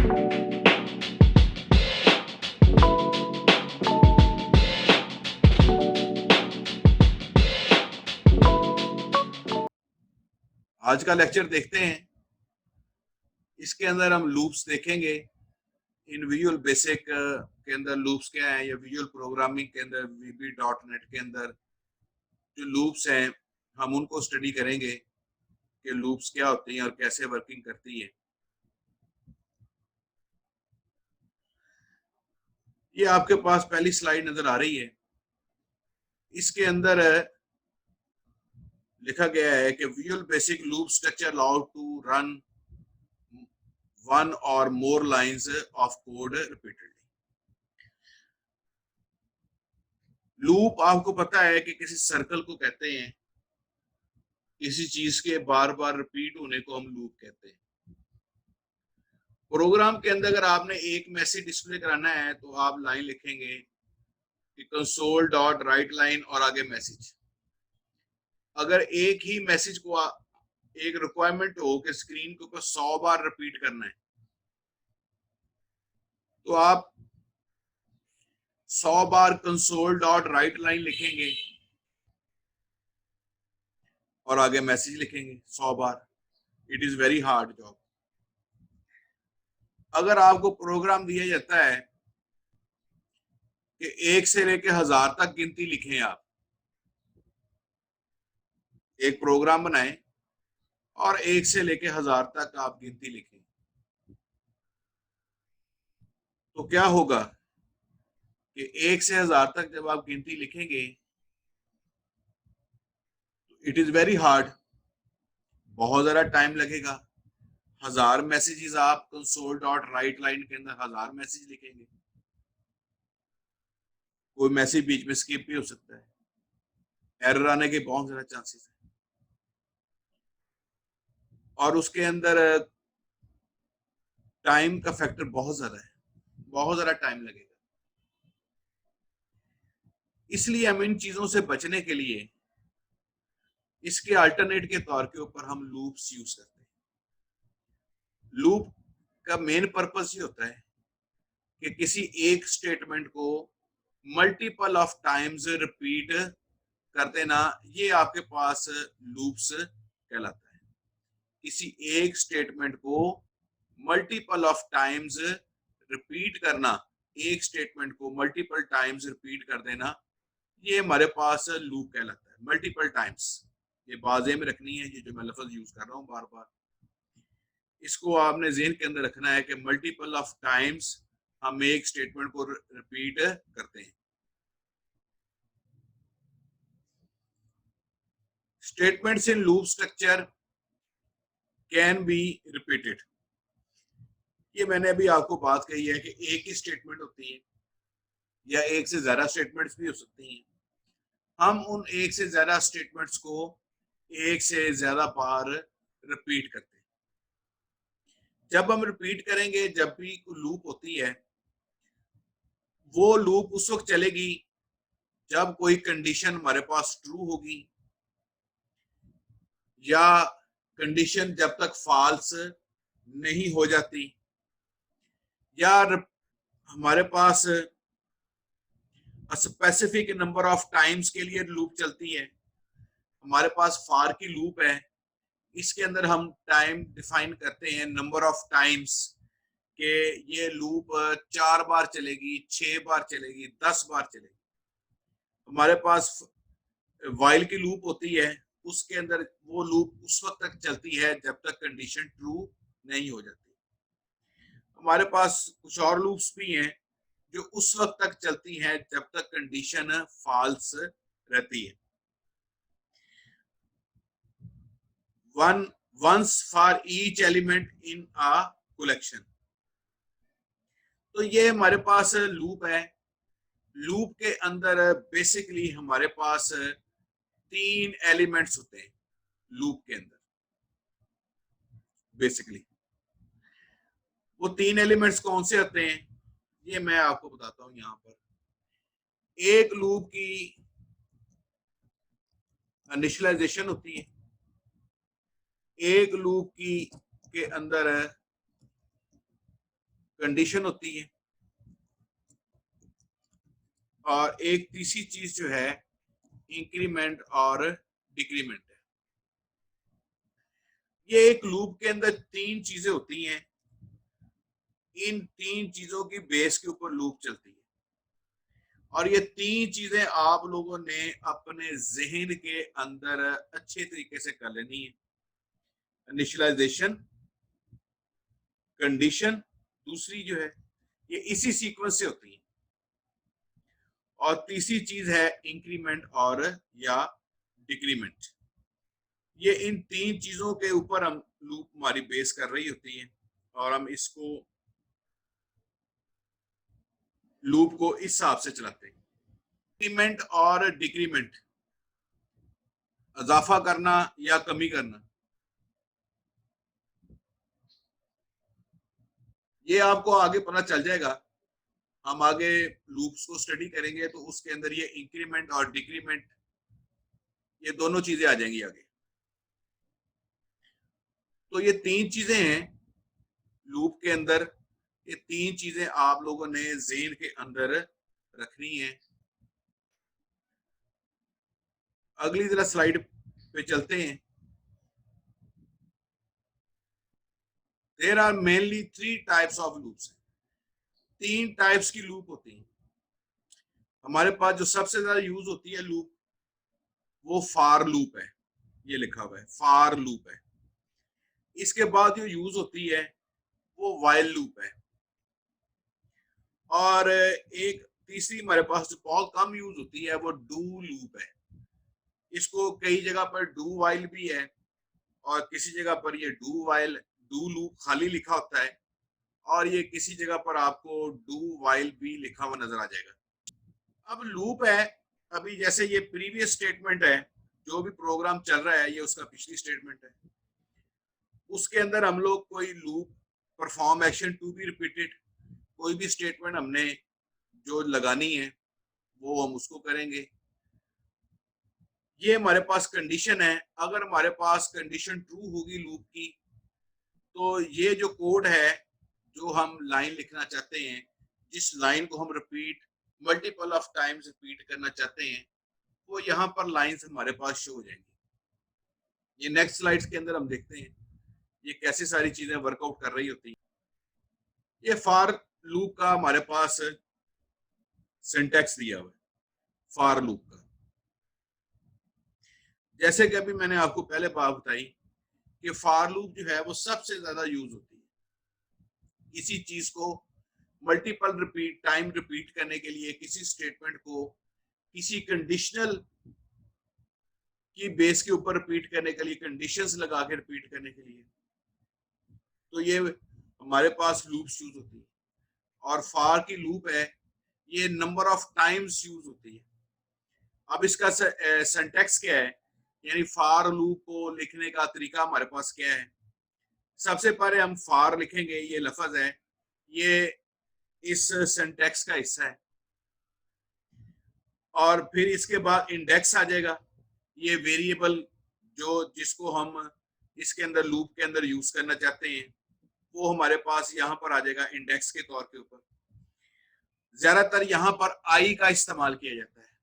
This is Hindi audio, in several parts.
आज का लेक्चर देखते हैं। इसके अंदर हम लूप्स देखेंगे। इन विजुअल बेसिक के अंदर लूप्स क्या है, या विजुअल प्रोग्रामिंग के अंदर VB.NET के अंदर जो लूप्स हैं हम उनको स्टडी करेंगे कि लूप्स क्या होती हैं और कैसे वर्किंग करती है। ये आपके पास पहली स्लाइड नजर आ रही है। इसके अंदर लिखा गया है कि visual basic loop structure allow to run one or more lines of code repeatedly. Loop आपको पता है कि किसी सर्कल को कहते हैं, किसी चीज के बार बार रिपीट होने को हम लूप कहते हैं। प्रोग्राम के अंदर अगर आपने एक मैसेज डिस्प्ले कराना है तो आप लाइन लिखेंगे कि कंसोल डॉट राइट लाइन और आगे मैसेज। अगर एक ही मैसेज को एक रिक्वायरमेंट हो कि स्क्रीन के ऊपर 100 बार रिपीट करना है तो आप 100 बार कंसोल डॉट राइट लाइन लिखेंगे और आगे मैसेज लिखेंगे 100 बार। It is very hard job. अगर आपको प्रोग्राम दिया जाता है कि 1 से लेकर 1000 तक गिनती लिखें, आप एक प्रोग्राम बनाएं और 1 से लेकर 1000 तक आप गिनती लिखें, तो क्या होगा कि 1 से 1000 तक जब आप गिनती लिखेंगे तो इट इज वेरी हार्ड, बहुत ज्यादा टाइम लगेगा। 1000 मैसेजेस आप कंसोल डॉट राइट लाइन के अंदर 1000 मैसेज लिखेंगे, कोई मैसेज बीच में स्किप भी हो सकता है, एरर आने के बहुत ज्यादा चांसेस है, और उसके अंदर टाइम का फैक्टर बहुत ज्यादा है, बहुत ज्यादा टाइम लगेगा। इसलिए हम इन चीजों से बचने के लिए इसके अल्टरनेट के तौर के ऊपर हम लूप्स यूज करते हैं। लूप का मेन पर्पस ये होता है कि किसी एक स्टेटमेंट को मल्टीपल ऑफ टाइम्स रिपीट कर देना, ये आपके पास लूप्स कहलाता है। किसी एक स्टेटमेंट को मल्टीपल ऑफ टाइम्स रिपीट करना, एक स्टेटमेंट को मल्टीपल टाइम्स रिपीट कर देना, ये हमारे पास लूप कहलाता है। मल्टीपल टाइम्स, ये बाजे में रखनी है, ये जो मैं लफ्ज यूज कर रहा हूँ बार बार, इसको आपने ज़हन के अंदर रखना है कि मल्टीपल ऑफ टाइम्स हम एक स्टेटमेंट को रिपीट करते हैं। Statements in loop structure can be repeated. ये मैंने अभी आपको बात कही है कि एक ही स्टेटमेंट होती है या एक से ज्यादा स्टेटमेंट्स भी हो सकती हैं। हम उन एक से ज्यादा स्टेटमेंट्स को एक से ज्यादा बार रिपीट करते हैं। जब हम रिपीट करेंगे, जब भी लूप होती है, वो लूप उस वक्त चलेगी जब कोई कंडीशन हमारे पास ट्रू होगी, या कंडीशन जब तक फॉल्स नहीं हो जाती, या हमारे पास स्पेसिफिक नंबर ऑफ टाइम्स के लिए लूप चलती है। हमारे पास फॉर की लूप है, इसके अंदर हम टाइम डिफाइन करते हैं, नंबर ऑफ टाइम्स के ये लूप 4 बार चलेगी, 6 बार चलेगी, 10 बार चलेगी। हमारे पास वाइल की लूप होती है, उसके अंदर वो लूप उस वक्त तक चलती है जब तक कंडीशन ट्रू नहीं हो जाती। हमारे पास कुछ और लूप्स भी हैं जो उस वक्त तक चलती हैं जब तक कंडीशन फॉल्स रहती है। once for each element in a collection। तो ये हमारे पास लूप है। लूप के अंदर बेसिकली हमारे पास 3 एलिमेंट्स होते हैं लूप के अंदर। बेसिकली वो 3 एलिमेंट्स कौन से होते हैं, ये मैं आपको बताता हूं। यहां पर एक लूप की इनिशियलाइजेशन होती है, एक लूप की के अंदर कंडीशन होती है, और एक तीसरी चीज जो है इंक्रीमेंट और डिक्रीमेंट है। ये एक लूप के अंदर तीन चीजें होती हैं, इन तीन चीजों की बेस के ऊपर लूप चलती है, और ये तीन चीजें आप लोगों ने अपने जहन के अंदर अच्छे तरीके से कर लेनी है। इनिशियलाइजेशन, कंडीशन, दूसरी जो है ये इसी सीक्वेंस से होती है, और तीसरी चीज है इंक्रीमेंट और या डिक्रीमेंट। ये इन तीन चीजों के ऊपर हम लूप हमारी बेस कर रही होती है, और हम इसको लूप को इस हिसाब से चलाते हैं। इंक्रीमेंट और डिक्रीमेंट, इजाफा करना या कमी करना, ये आपको आगे पता चल जाएगा। हम आगे लूप्स को स्टडी करेंगे तो उसके अंदर ये इंक्रीमेंट और डिक्रीमेंट, ये दोनों चीजें आ जाएंगी आगे। तो ये तीन चीजें हैं लूप के अंदर, ये तीन चीजें आप लोगों ने ज़हन के अंदर रखनी है। अगली जरा स्लाइड पे चलते हैं। There are mainly three types of loops, तीन टाइप्स की लूप होती हैं हमारे पास। जो सबसे ज्यादा यूज होती है लूप, वो फार लूप है, ये लिखा हुआ है फार लूप है। इसके बाद जो यूज होती है वो वाइल लूप है, और एक तीसरी हमारे पास जो बहुत कम यूज होती है वो डू लूप है। इसको कई जगह पर डू वाइल भी है, और किसी जगह पर ये डू वाइल डू लूप खाली लिखा होता है, और ये किसी जगह पर आपको डू वाइल भी लिखा हुआ नजर आ जाएगा। अब लूप है, अभी जैसे ये प्रीवियस स्टेटमेंट है, जो भी प्रोग्राम चल रहा है ये उसका पिछली स्टेटमेंट है। उसके अंदर हम लोग कोई loop, perform action to be repeated, कोई भी स्टेटमेंट हमने जो लगानी है वो हम उसको करेंगे। ये हमारे पास कंडीशन है, अगर हमारे पास कंडीशन ट्रू होगी लूप की, तो ये जो कोड है जो हम लाइन लिखना चाहते हैं, जिस लाइन को हम repeat multiple of times repeat करना चाहते हैं, वो यहाँ पर लाइंस हमारे पास शो हो जाएंगी। ये नेक्स्ट स्लाइड्स के अंदर हम देखते हैं ये कैसे सारी चीजें वर्कआउट कर रही होती हैं। ये फॉर लूप का हमारे पास सिंटैक्स दिया हुआ है फॉर लूप का। जैसे कि अभी मैंने आपको पहले बात बताई कि फॉर लूप जो है वो सबसे ज्यादा यूज होती है किसी चीज को मल्टीपल रिपीट टाइम रिपीट करने के लिए, किसी स्टेटमेंट को किसी कंडीशनल की बेस के ऊपर रिपीट करने के लिए, कंडीशंस लगा के रिपीट करने के लिए, तो ये हमारे पास लूप्स यूज होती है। और फार की लूप है, ये नंबर ऑफ टाइम्स यूज होती है। अब इसका सिंटैक्स क्या है, यानी फार लूप को लिखने का तरीका हमारे पास क्या है। सबसे पहले हम फार लिखेंगे, ये लफ्ज है, ये इस सिंटैक्स का हिस्सा है, और फिर इसके बाद इंडेक्स आ जाएगा, ये वेरिएबल जो जिसको हम इसके अंदर लूप के अंदर यूज करना चाहते हैं, वो हमारे पास यहाँ पर आ जाएगा इंडेक्स के तौर के ऊपर। ज्यादातर यहाँ पर आई का इस्तेमाल किया जाता है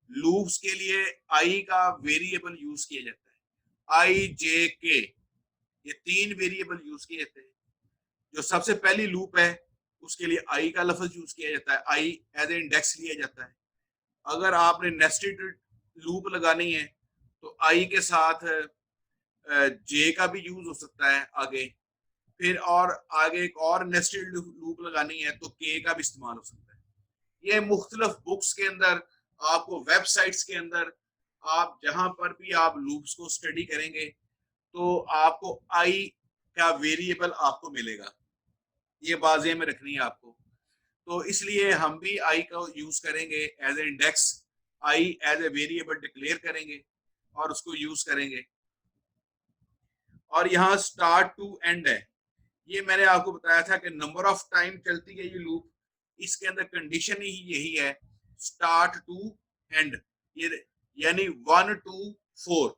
लूप्स के लिए, आई का वेरिएबल यूज किया जाता है, आई जे के, ये तीन वेरिएबल यूज किए जाते हैं। जो सबसे पहली लूप है उसके लिए आई का लफ्ज यूज किया जाता है, आई एज ए इंडेक्स लिया जाता है। अगर आपने नेस्टेड लूप लगानी है तो आई के साथ जे का भी यूज हो सकता है आगे, फिर और आगे एक और नेस्टेड लूप लगानी है तो के का भी इस्तेमाल हो सकता है। ये मुख्तलिफ बुक्स के अंदर, आपको वेबसाइट्स के अंदर, आप जहां पर भी आप लूप्स को स्टडी करेंगे तो आपको आई का वेरिएबल आपको मिलेगा, ये बाजे में रखनी है आपको। तो इसलिए हम भी आई का यूज करेंगे as a index, I as a variable declare करेंगे और उसको यूज करेंगे। और यहाँ स्टार्ट टू एंड है, ये मैंने आपको बताया था कि नंबर ऑफ टाइम चलती है ये लूप, इसके अंदर कंडीशन ही यही है स्टार्ट टू एंड, ये यानी 1 to 4,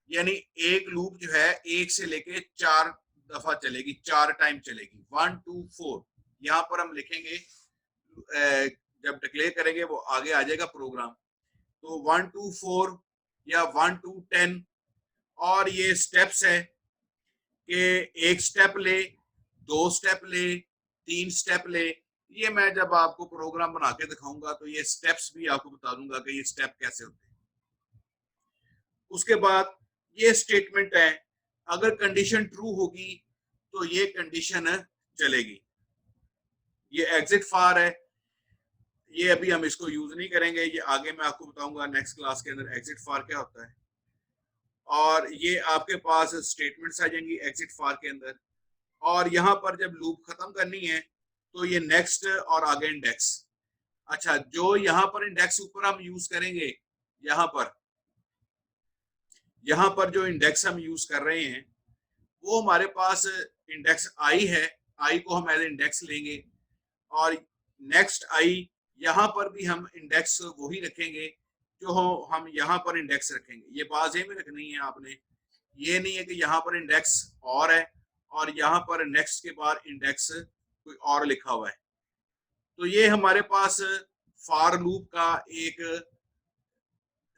यानी एक लूप जो है एक से लेके 4 दफा चलेगी, 4 टाइम चलेगी, 1 to 4। यहाँ पर हम लिखेंगे, जब डिक्लेयर करेंगे वो आगे आ जाएगा प्रोग्राम। तो 1 to 4 या 1 to 10, और ये स्टेप्स है कि एक स्टेप ले, 2 स्टेप ले, 3 स्टेप ले। ये मैं जब आपको प्रोग्राम बना के दिखाऊंगा तो ये स्टेप्स भी आपको बता दूंगा कि ये स्टेप कैसे होते हैं। उसके बाद ये स्टेटमेंट है, अगर कंडीशन ट्रू होगी तो ये कंडीशन चलेगी। ये एग्जिट फार है, ये अभी हम इसको यूज नहीं करेंगे, ये आगे मैं आपको बताऊंगा नेक्स्ट क्लास के अंदर एग्जिट फार क्या होता है। और ये आपके पास स्टेटमेंट्स आ जाएंगी एग्जिट फार के अंदर। और यहाँ पर जब लूप खत्म करनी है तो ये नेक्स्ट और आगे इंडेक्स। अच्छा, जो यहाँ पर इंडेक्स ऊपर हम यूज करेंगे, यहाँ पर जो इंडेक्स हम यूज कर रहे हैं वो हमारे पास इंडेक्स आई है, आई को हम एज इंडेक्स लेंगे। और नेक्स्ट आई, यहाँ पर भी हम इंडेक्स वही रखेंगे जो हम यहाँ पर इंडेक्स रखेंगे। ये बात ये में रखनी है आपने, ये नहीं है कि यहाँ पर इंडेक्स और है और यहाँ पर नेक्स्ट के बाद इंडेक्स कोई और लिखा हुआ है। तो ये हमारे पास फॉर लूप का एक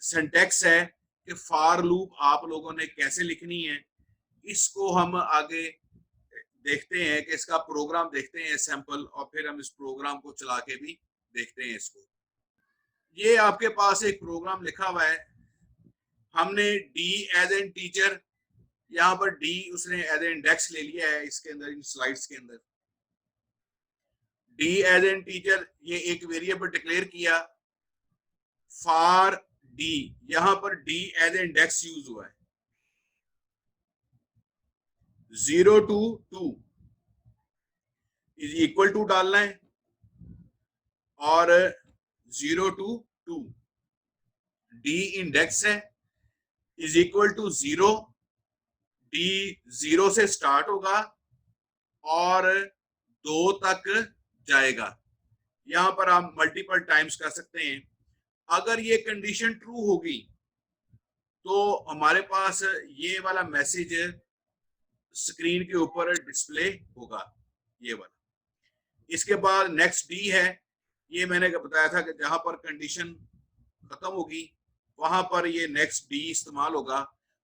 सिंटैक्स है कि फॉर लूप आप लोगों ने कैसे लिखनी है। इसको हम आगे देखते हैं कि इसका प्रोग्राम देखते हैं सैंपल, और फिर हम इस प्रोग्राम को चला के भी देखते हैं इसको। ये आपके पास एक प्रोग्राम लिखा हुआ है, हमने डी एज एन टीचर, यहाँ पर डी उसने एज ए इंडेक्स ले लिया है इसके अंदर, इन स्लाइड्स के अंदर। डी एज एन टीचर, ये एक वेरिएबल डिक्लेयर किया फॉर डी, यहां पर D as a index use हुआ है। 0 to 2 इज इक्वल टू डालना है, और 0 to 2 डी इंडेक्स है इज इक्वल टू 0, डी 0 से स्टार्ट होगा और 2 तक जाएगा। यहां पर आप मल्टीपल टाइम्स कर सकते हैं। अगर ये कंडीशन ट्रू होगी तो हमारे पास ये वाला मैसेज स्क्रीन के ऊपर डिस्प्ले होगा, ये वाला। इसके बाद नेक्स्ट डी है, ये मैंने बताया था कि जहां पर कंडीशन खत्म होगी वहां पर ये नेक्स्ट डी इस्तेमाल होगा।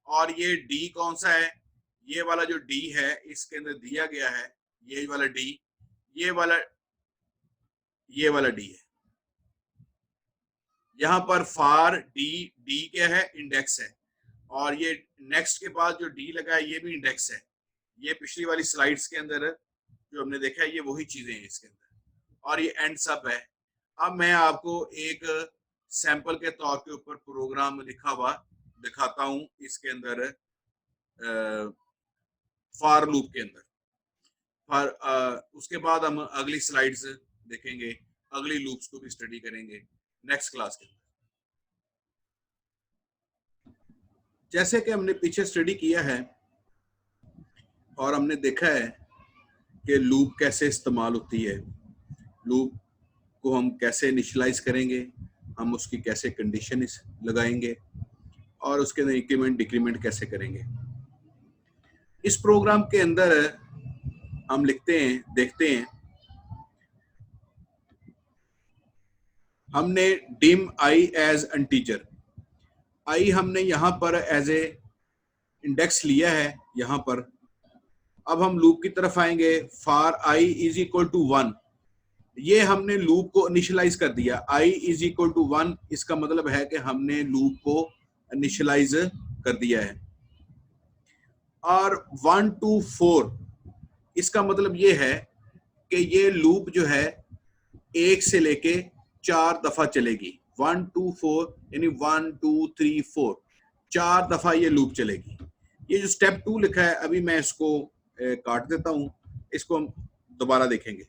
और ये डी कौन सा है, ये वाला जो डी है इसके अंदर दिया गया है, ये वाला डी, ये वाला डी है। यहाँ पर फॉर डी, डी क्या है, इंडेक्स है, और ये नेक्स्ट के बाद जो डी लगा है ये भी इंडेक्स है। ये पिछली वाली स्लाइड्स के अंदर जो हमने देखा है ये वही चीजें हैं इसके अंदर, और ये एंड सब है। अब मैं आपको एक सैंपल के तौर के ऊपर प्रोग्राम लिखा हुआ दिखाता हूं इसके अंदर, फॉर लूप के अंदर। उसके बाद हम अगली स्लाइड्स देखेंगे, अगली लूप्स को भी स्टडी करेंगे नेक्स्ट क्लास के अंदर। जैसे कि हमने पीछे स्टडी किया है और हमने देखा है कि लूप कैसे इस्तेमाल होती है, लूप को हम कैसे इनिशियलाइज करेंगे, हम उसकी कैसे कंडीशन लगाएंगे, और उसके अंदर इंक्रीमेंट डिक्रीमेंट कैसे करेंगे। इस प्रोग्राम के अंदर हम लिखते हैं, देखते हैं, हमने dim I as an teacher, आई हमने यहाँ पर एज ए इंडेक्स लिया है यहाँ पर। अब हम लूप की तरफ आएंगे, for I is equal to 1, ये हमने लूप को इनिशियलाइज कर दिया। आई इज इक्वल टू 1 इसका मतलब है कि हमने लूप को इनिशियलाइज कर दिया है। और 1 to 4 इसका मतलब ये है कि ये लूप जो है 1 से लेके 4 दफा चलेगी। 1 to 4 यानी 1 2 3 4 4 दफा ये लूप चलेगी। ये जो स्टेप 2 लिखा है अभी मैं इसको काट देता हूं, इसको हम दोबारा देखेंगे।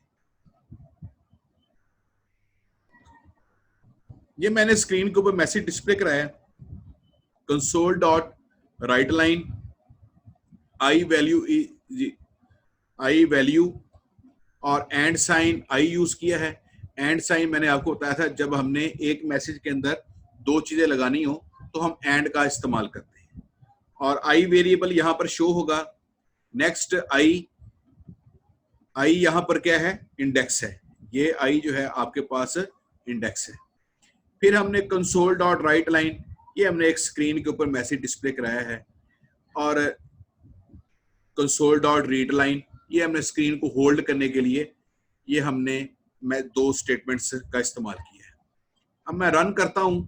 ये मैंने स्क्रीन के ऊपर मैसेज डिस्प्ले कराया, console dot write line I value और एंड साइन आई यूज किया है। एंड साइन मैंने आपको बताया था जब हमने एक मैसेज के अंदर 2 चीजें लगानी हो तो हम एंड का इस्तेमाल करते हैं। और आई वेरिएबल यहाँ पर शो होगा। नेक्स्ट आई आई यहाँ पर क्या है, इंडेक्स है, ये आई जो है आपके पास इंडेक्स है। फिर हमने कंसोल डॉट राइट लाइन, ये हमने एक स्क्रीन के ऊपर मैसेज डिस्प्ले कराया है, और कंसोल डॉट रीड लाइन, ये हमने स्क्रीन को होल्ड करने के लिए ये हमने दो स्टेटमेंट्स का इस्तेमाल किया है। अब मैं रन करता हूं,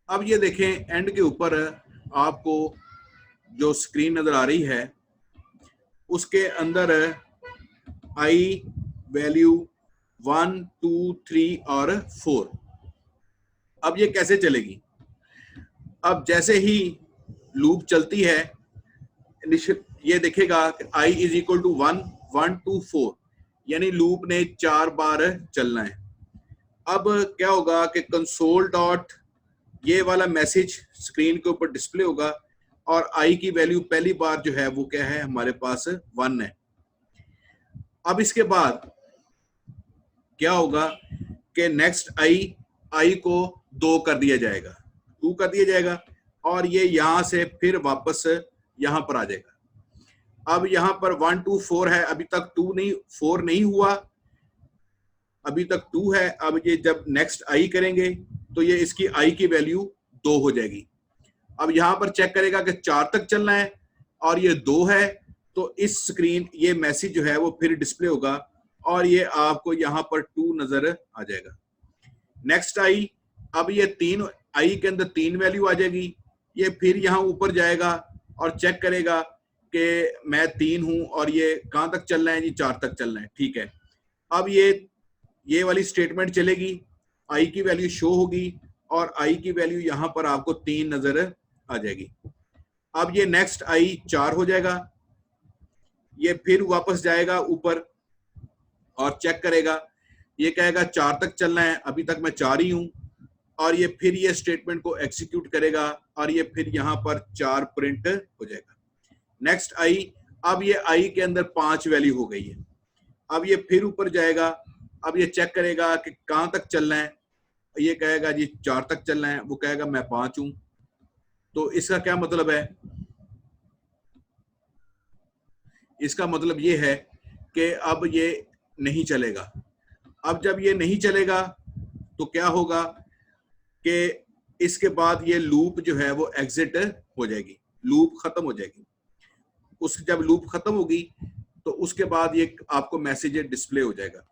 अब ये देखें एंड के ऊपर आपको जो स्क्रीन नजर आ रही है उसके अंदर आई वैल्यू 1 2 3 और 4। अब ये कैसे चलेगी, अब जैसे ही लूप चलती है ये देखेगा कि आई इज इक्वल टू 1 1 2 4, यानी लूप ने 4 बार चलना है। अब क्या होगा कि कंसोल डॉट ये वाला मैसेज स्क्रीन के ऊपर डिस्प्ले होगा और आई की वैल्यू पहली बार जो है वो क्या है, हमारे पास 1 है। अब इसके बाद क्या होगा कि नेक्स्ट आई को 2 कर दिया जाएगा, 2 कर दिया जाएगा, और ये यहां से फिर वापस यहां पर आ जाएगा। अब यहां पर 1 2 4 है, अभी तक 4 नहीं हुआ, अभी तक 2 है। अब ये जब नेक्स्ट आई करेंगे तो ये इसकी आई की वैल्यू 2 हो जाएगी। अब यहां पर चेक करेगा कि 4 तक चलना है और ये 2 है, तो इस स्क्रीन ये मैसेज जो है वो फिर डिस्प्ले होगा और ये आपको यहां पर 2 नजर आ जाएगा। नेक्स्ट आई, अब ये 3 आई के अंदर 3 वैल्यू आ जाएगी, ये फिर यहां ऊपर जाएगा और चेक करेगा कि मैं 3 हूं और ये कहां तक चलना है जी, 4 तक चलना है, ठीक है। अब ये वाली स्टेटमेंट चलेगी, आई की वैल्यू शो होगी और आई की वैल्यू यहां पर आपको 3 नजर आ जाएगी। अब ये नेक्स्ट आई 4 हो जाएगा, ये फिर वापस जाएगा ऊपर और चेक करेगा, ये कहेगा 4 तक चलना है, अभी तक मैं 4 ही हूं, और ये फिर ये स्टेटमेंट को एग्जीक्यूट करेगा और ये फिर यहां पर 4 प्रिंट हो जाएगा। नेक्स्ट आई, अब ये आई के अंदर 5 वैल्यू हो गई है, अब ये फिर ऊपर जाएगा, अब ये चेक करेगा कि कहां तक चलना है, ये कहेगा जी 4 तक चलना है, वो कहेगा मैं 5 हूं। तो इसका क्या मतलब है, इसका मतलब ये है कि अब ये नहीं चलेगा। अब जब ये नहीं चलेगा तो क्या होगा कि इसके बाद ये लूप जो है वो एग्जिट हो जाएगी, लूप खत्म हो जाएगी। जब लूप खत्म होगी तो उसके बाद ये आपको मैसेज डिस्प्ले हो जाएगा।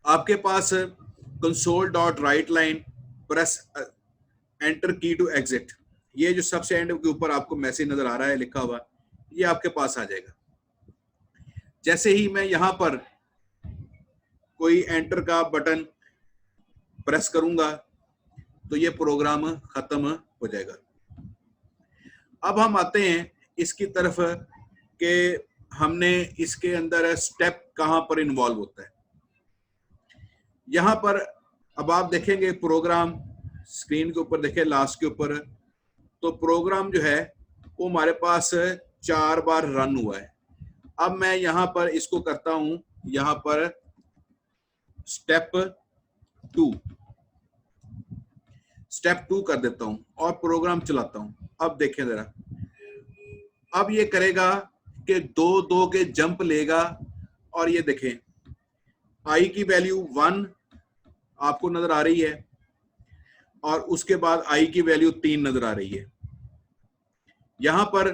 आपके पास console dot write line press enter key to exit, ये जो सबसे एंड के ऊपर आपको मैसेज नजर आ रहा है लिखा हुआ, ये आपके पास आ जाएगा। जैसे ही मैं यहां पर कोई एंटर का बटन प्रेस करूंगा तो ये प्रोग्राम खत्म हो जाएगा। अब हम आते हैं इसकी तरफ कि हमने इसके अंदर स्टेप कहां पर इन्वॉल्व होता है। यहां पर अब आप देखेंगे प्रोग्राम स्क्रीन के ऊपर, देखें लास्ट के ऊपर, तो प्रोग्राम जो है वो हमारे पास 4 बार रन हुआ है। अब मैं यहां पर इसको करता हूं, यहां पर स्टेप 2 कर देता हूं और प्रोग्राम चलाता हूं। अब देखें जरा, अब ये करेगा कि 2 के जंप लेगा और ये देखें आई की वैल्यू 1 आपको नजर आ रही है और उसके बाद आई की वैल्यू 3 नजर आ रही है। यहां पर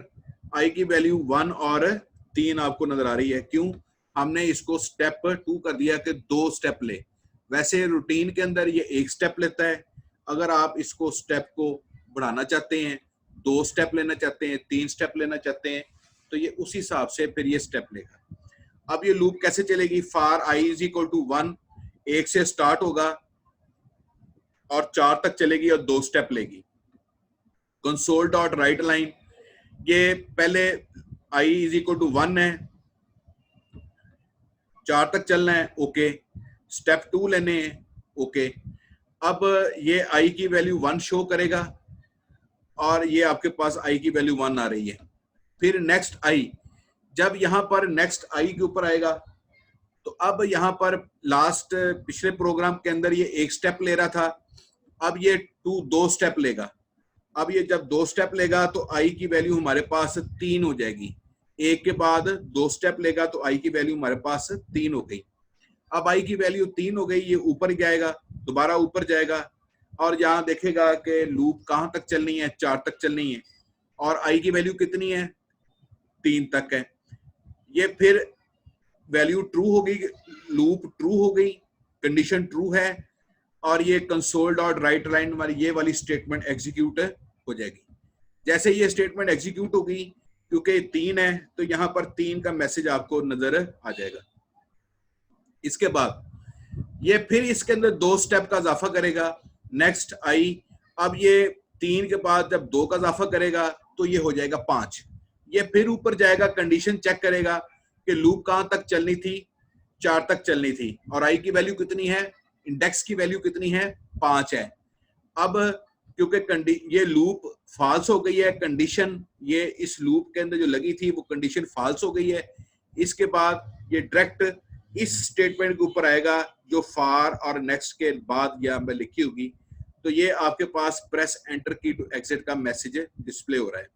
आई की वैल्यू 1 और 3 आपको नजर आ रही है, क्यों? हमने इसको स्टेप 2 कर दिया कि 2 स्टेप ले। वैसे रूटीन के अंदर ये 1 स्टेप लेता है, अगर आप इसको स्टेप को बढ़ाना चाहते हैं, 2 स्टेप लेना चाहते हैं, 3 स्टेप लेना चाहते हैं, तो ये उस हिसाब से फिर ये स्टेप लेगा। अब ये लूप कैसे चलेगी, for I is equal to 1, 1 से स्टार्ट होगा और 4 तक चलेगी और 2 स्टेप लेगी। कंसोल डॉट राइट लाइन, ये पहले आई इज इक्वल टू 1 है, 4 तक चलना है, ओके। स्टेप 2 लेने हैं, ओके। अब ये आई की वैल्यू 1 शो करेगा और ये आपके पास i की वैल्यू 1 आ रही है। फिर नेक्स्ट i, जब यहाँ पर नेक्स्ट i के ऊपर आएगा तो अब यहाँ पर लास्ट पिछले प्रोग्राम के अंदर ये एक स्टेप ले रहा था, अब ये 2 स्टेप लेगा। अब ये जब 2 स्टेप लेगा तो i की वैल्यू हमारे पास 3 हो जाएगी। एक के बाद 2 स्टेप लेगा तो i की वैल्यू हमारे पास 3 हो गई। अब i की वैल्यू 3 हो गई, ये ऊपर जाएगा, दोबारा ऊपर जाएगा और यहाँ देखेगा कि लूप कहाँ तक चलनी है, 4 तक चलनी है और i की वैल्यू कितनी है, 3 तक है। ये फिर वैल्यू ट्रू हो गई, लूप ट्रू हो गई, कंडीशन ट्रू है और ये कंसोल डॉट राइट लाइन वाली ये वाली स्टेटमेंट एग्जीक्यूट हो जाएगी। जैसे ये स्टेटमेंट एग्जीक्यूट होगी, क्योंकि 3 है तो यहाँ पर 3 का मैसेज आपको नजर आ जाएगा। इसके बाद ये फिर इसके अंदर 2 स्टेप का इजाफा करेगा, नेक्स्ट आई। अब ये 3 के बाद जब 2 का इजाफा करेगा तो ये हो जाएगा 5। ये फिर ऊपर जाएगा, कंडीशन चेक करेगा कि लूप कहां तक चलनी थी, 4 तक चलनी थी और आई की वैल्यू कितनी है, इंडेक्स की वैल्यू कितनी है, 5 है। अब क्योंकि ये लूप फॉल्स हो गई है, कंडीशन ये इस लूप के अंदर जो लगी थी वो कंडीशन फॉल्स हो गई है। इसके बाद ये डायरेक्ट इस स्टेटमेंट के ऊपर आएगा जो फॉर और नेक्स्ट के बाद यहाँ पे लिखी होगी। तो ये आपके पास press enter key to exit का मैसेज डिस्प्ले हो रहा है।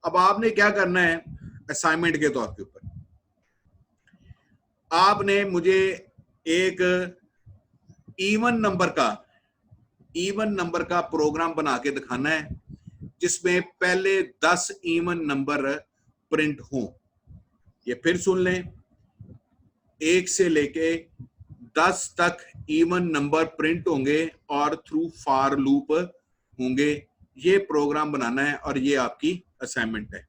अब आपने क्या करना है असाइनमेंट के तौर के ऊपर, आपने मुझे एक इवन नंबर का प्रोग्राम बना के दिखाना है जिसमें पहले 10 इवन नंबर प्रिंट हो। ये फिर सुन लें, 1 से लेके 10 तक इवन नंबर प्रिंट होंगे और थ्रू फॉर लूप होंगे। ये प्रोग्राम बनाना है और ये आपकी असाइनमेंट है।